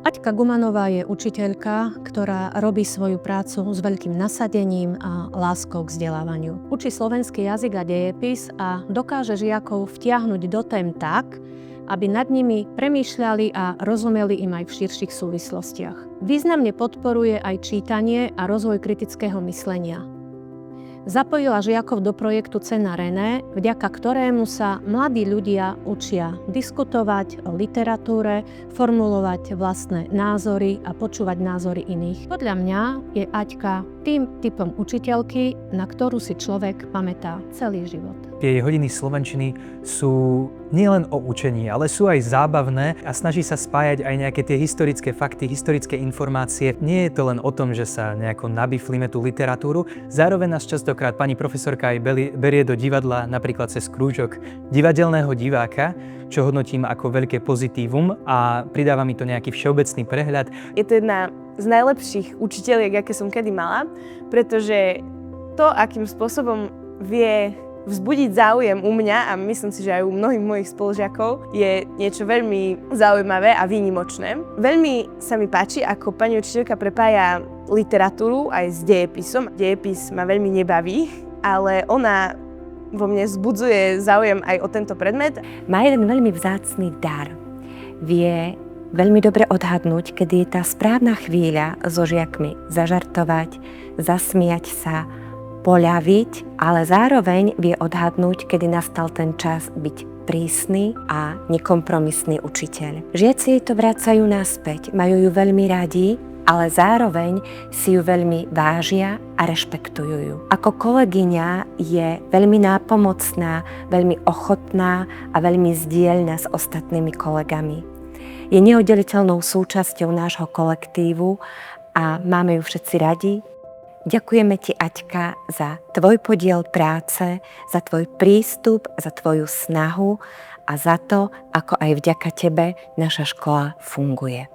Aťka Gumanová je učiteľka, ktorá robí svoju prácu s veľkým nasadením a láskou k vzdelávaniu. Učí slovenský jazyk a dejepis a dokáže žiakov vtiahnuť do tém tak, aby nad nimi premýšľali a rozumeli im aj v širších súvislostiach. Významne podporuje aj čítanie a rozvoj kritického myslenia. Zapojila žiakov do projektu Cena René, vďaka ktorému sa mladí ľudia učia diskutovať o literatúre, formulovať vlastné názory a počúvať názory iných. Podľa mňa je Aťka tým typom učiteľky, na ktorú si človek pamätá celý život. Tie hodiny slovenčiny sú nielen o učení, ale sú aj zábavné a snaží sa spájať aj nejaké tie historické fakty, historické informácie. Nie je to len o tom, že sa nejako nabiflíme tú literatúru, zároveň nás častokrát pani profesorka aj berie do divadla napríklad cez krúžok divadelného diváka, čo hodnotím ako veľké pozitívum a pridáva mi to nejaký všeobecný prehľad. Je to jedna z najlepších učiteľiek, aké som kedy mala, pretože to, akým spôsobom vie vzbudiť záujem u mňa a myslím si, že aj u mnohých mojich spolužiakov je niečo veľmi zaujímavé a výnimočné. Veľmi sa mi páči, ako pani učiteľka prepája literatúru aj s dejepisom. Dejepis ma veľmi nebaví, ale ona vo mne vzbudzuje záujem aj o tento predmet. Má jeden veľmi vzácny dar. Vie veľmi dobre odhadnúť, kedy je tá správna chvíľa so žiakmi zažartovať, zasmiať sa, poľaviť, ale zároveň vie odhadnúť, kedy nastal ten čas byť prísny a nekompromisný učiteľ. Žiaci jej to vracajú naspäť, majú ju veľmi radi, ale zároveň si ju veľmi vážia a rešpektujú ju. Ako kolegyňa je veľmi nápomocná, veľmi ochotná a veľmi zdieľná s ostatnými kolegami. Je neoddeliteľnou súčasťou nášho kolektívu a máme ju všetci radi. Ďakujeme ti, Aťka, za tvoj podiel práce, za tvoj prístup, za tvoju snahu a za to, ako aj vďaka tebe naša škola funguje.